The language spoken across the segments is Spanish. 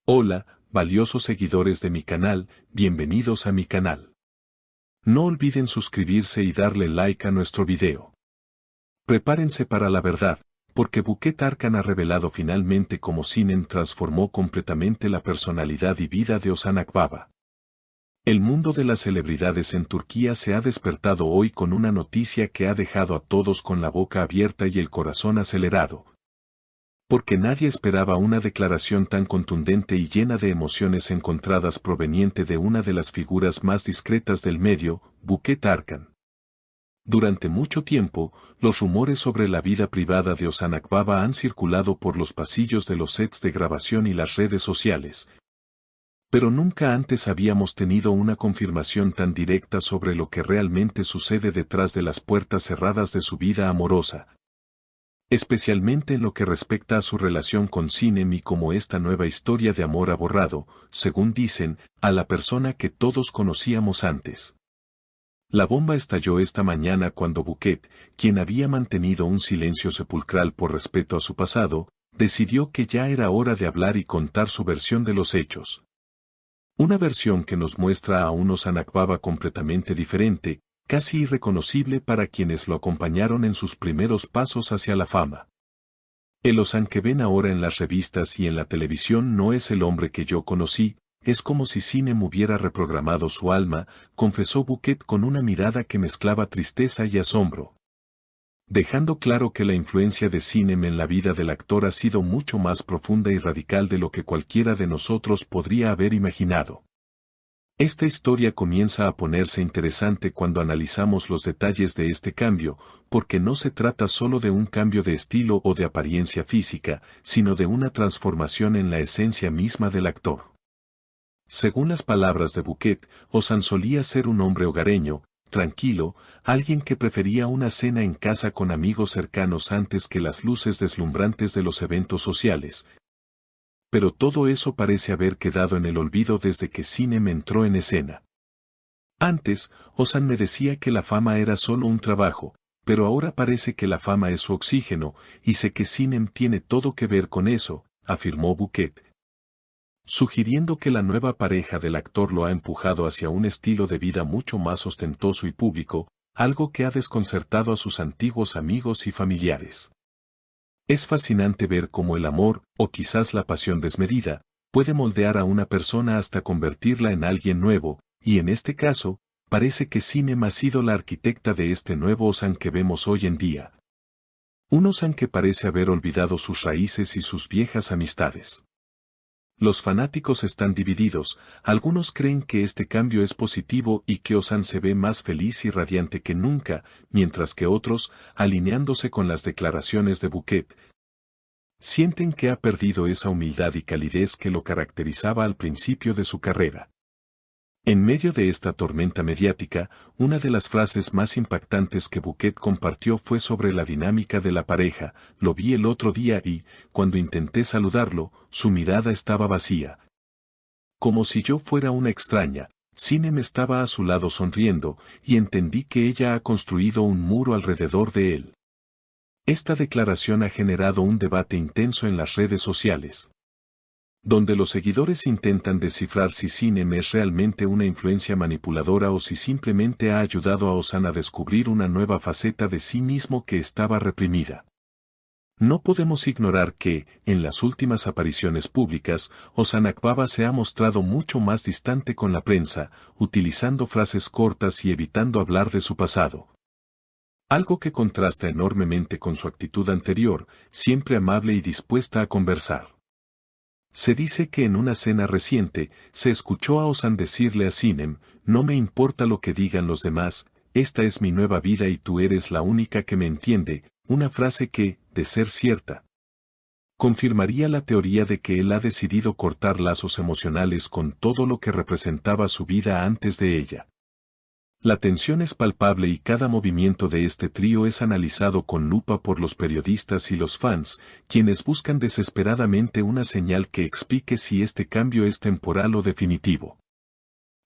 Hola, valiosos seguidores de mi canal, bienvenidos a mi canal. No olviden suscribirse y darle like a nuestro video. Prepárense para la verdad, porque Buket Arkan ha revelado finalmente cómo Sinem transformó completamente la personalidad y vida de Ozan Akbaba. El mundo de las celebridades en Turquía se ha despertado hoy con una noticia que ha dejado a todos con la boca abierta y el corazón acelerado. Porque nadie esperaba una declaración tan contundente y llena de emociones encontradas proveniente de una de las figuras más discretas del medio, Buket Arkan. Durante mucho tiempo, los rumores sobre la vida privada de Ozan Akbaba han circulado por los pasillos de los sets de grabación y las redes sociales. Pero nunca antes habíamos tenido una confirmación tan directa sobre lo que realmente sucede detrás de las puertas cerradas de su vida amorosa. Especialmente en lo que respecta a su relación con Sinem y cómo esta nueva historia de amor ha borrado, según dicen, a la persona que todos conocíamos antes. La bomba estalló esta mañana cuando Buket, quien había mantenido un silencio sepulcral por respeto a su pasado, decidió que ya era hora de hablar y contar su versión de los hechos. Una versión que nos muestra a un Ozan Akbaba completamente diferente, casi irreconocible para quienes lo acompañaron en sus primeros pasos hacia la fama. El Ozan que ven ahora en las revistas y en la televisión no es el hombre que yo conocí, es como si Sinem hubiera reprogramado su alma, confesó Buket con una mirada que mezclaba tristeza y asombro. Dejando claro que la influencia de Sinem en la vida del actor ha sido mucho más profunda y radical de lo que cualquiera de nosotros podría haber imaginado. Esta historia comienza a ponerse interesante cuando analizamos los detalles de este cambio, porque no se trata solo de un cambio de estilo o de apariencia física, sino de una transformación en la esencia misma del actor. Según las palabras de Buket, Ozan solía ser un hombre hogareño, tranquilo, alguien que prefería una cena en casa con amigos cercanos antes que las luces deslumbrantes de los eventos sociales. Pero todo eso parece haber quedado en el olvido desde que Sinem entró en escena. Antes, Ozan me decía que la fama era solo un trabajo, pero ahora parece que la fama es su oxígeno, y sé que Sinem tiene todo que ver con eso, afirmó Buket. Sugiriendo que la nueva pareja del actor lo ha empujado hacia un estilo de vida mucho más ostentoso y público, algo que ha desconcertado a sus antiguos amigos y familiares. Es fascinante ver cómo el amor, o quizás la pasión desmedida, puede moldear a una persona hasta convertirla en alguien nuevo, y en este caso, parece que Sinem ha sido la arquitecta de este nuevo Ozan que vemos hoy en día. Un Ozan que parece haber olvidado sus raíces y sus viejas amistades. Los fanáticos están divididos, algunos creen que este cambio es positivo y que Ozan se ve más feliz y radiante que nunca, mientras que otros, alineándose con las declaraciones de Buket, sienten que ha perdido esa humildad y calidez que lo caracterizaba al principio de su carrera. En medio de esta tormenta mediática, una de las frases más impactantes que Buket compartió fue sobre la dinámica de la pareja. Lo vi el otro día y, cuando intenté saludarlo, su mirada estaba vacía. Como si yo fuera una extraña, Sinem estaba a su lado sonriendo, y entendí que ella ha construido un muro alrededor de él. Esta declaración ha generado un debate intenso en las redes sociales, donde los seguidores intentan descifrar si Sinem es realmente una influencia manipuladora o si simplemente ha ayudado a Ozan a descubrir una nueva faceta de sí mismo que estaba reprimida. No podemos ignorar que, en las últimas apariciones públicas, Ozan Akbaba se ha mostrado mucho más distante con la prensa, utilizando frases cortas y evitando hablar de su pasado. Algo que contrasta enormemente con su actitud anterior, siempre amable y dispuesta a conversar. Se dice que en una cena reciente, se escuchó a Ozan decirle a Sinem, no me importa lo que digan los demás, esta es mi nueva vida y tú eres la única que me entiende, una frase que, de ser cierta, confirmaría la teoría de que él ha decidido cortar lazos emocionales con todo lo que representaba su vida antes de ella. La tensión es palpable y cada movimiento de este trío es analizado con lupa por los periodistas y los fans, quienes buscan desesperadamente una señal que explique si este cambio es temporal o definitivo.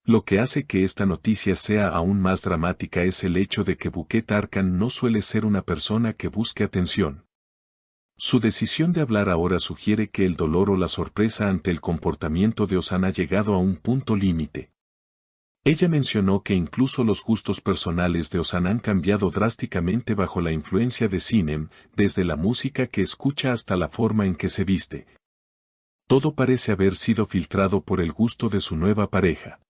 Lo que hace que esta noticia sea aún más dramática es el hecho de que Buket Arkan no suele ser una persona que busque atención. Su decisión de hablar ahora sugiere que el dolor o la sorpresa ante el comportamiento de Ozan ha llegado a un punto límite. Ella mencionó que incluso los gustos personales de Ozan han cambiado drásticamente bajo la influencia de Sinem, desde la música que escucha hasta la forma en que se viste. Todo parece haber sido filtrado por el gusto de su nueva pareja.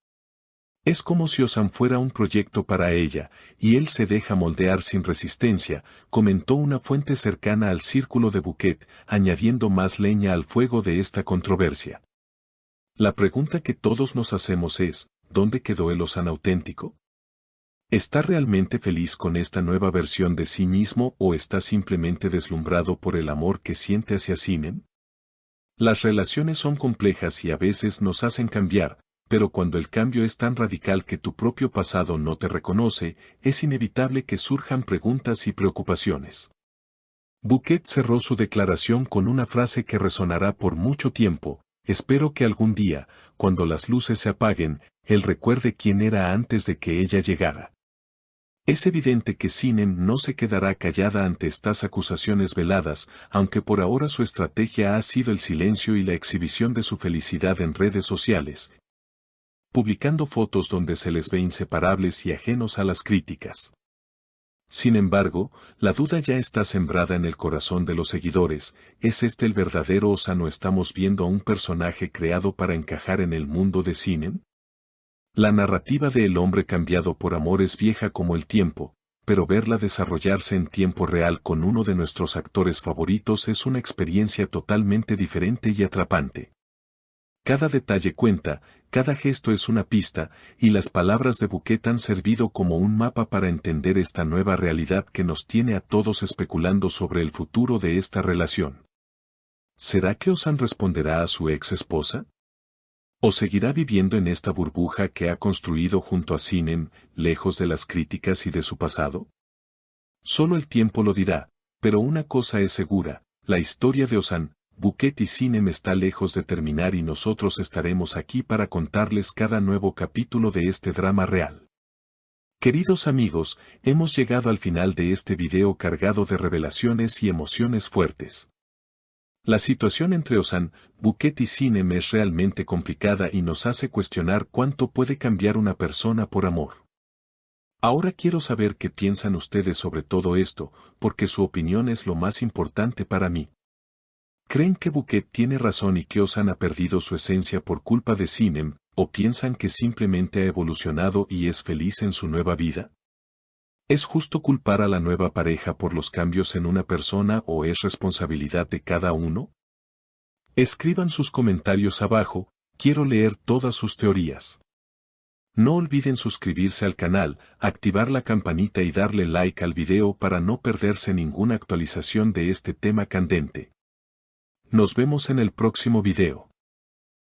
Es como si Ozan fuera un proyecto para ella, y él se deja moldear sin resistencia, comentó una fuente cercana al círculo de Bouquet, añadiendo más leña al fuego de esta controversia. La pregunta que todos nos hacemos es, ¿dónde quedó el Ozan auténtico? ¿Está realmente feliz con esta nueva versión de sí mismo o está simplemente deslumbrado por el amor que siente hacia Sinem? Las relaciones son complejas y a veces nos hacen cambiar, pero cuando el cambio es tan radical que tu propio pasado no te reconoce, es inevitable que surjan preguntas y preocupaciones. Bouquet cerró su declaración con una frase que resonará por mucho tiempo: espero que algún día, cuando las luces se apaguen, él recuerde quién era antes de que ella llegara. Es evidente que Sinem no se quedará callada ante estas acusaciones veladas, aunque por ahora su estrategia ha sido el silencio y la exhibición de su felicidad en redes sociales, publicando fotos donde se les ve inseparables y ajenos a las críticas. Sin embargo, la duda ya está sembrada en el corazón de los seguidores: ¿es este el verdadero Ozan o estamos viendo a un personaje creado para encajar en el mundo de Sinem? La narrativa de El hombre cambiado por amor es vieja como el tiempo, pero verla desarrollarse en tiempo real con uno de nuestros actores favoritos es una experiencia totalmente diferente y atrapante. Cada detalle cuenta, cada gesto es una pista, y las palabras de Bouquet han servido como un mapa para entender esta nueva realidad que nos tiene a todos especulando sobre el futuro de esta relación. ¿Será que Ozan responderá a su ex esposa? ¿O seguirá viviendo en esta burbuja que ha construido junto a Sinem, lejos de las críticas y de su pasado? Solo el tiempo lo dirá, pero una cosa es segura: la historia de Ozan, Bouquet y Sinem está lejos de terminar y nosotros estaremos aquí para contarles cada nuevo capítulo de este drama real. Queridos amigos, hemos llegado al final de este video cargado de revelaciones y emociones fuertes. La situación entre Ozan, Bouquet y Sinem es realmente complicada y nos hace cuestionar cuánto puede cambiar una persona por amor. Ahora quiero saber qué piensan ustedes sobre todo esto, porque su opinión es lo más importante para mí. ¿Creen que Bouquet tiene razón y que Ozan ha perdido su esencia por culpa de Sinem, o piensan que simplemente ha evolucionado y es feliz en su nueva vida? ¿Es justo culpar a la nueva pareja por los cambios en una persona o es responsabilidad de cada uno? Escriban sus comentarios abajo, quiero leer todas sus teorías. No olviden suscribirse al canal, activar la campanita y darle like al video para no perderse ninguna actualización de este tema candente. Nos vemos en el próximo video.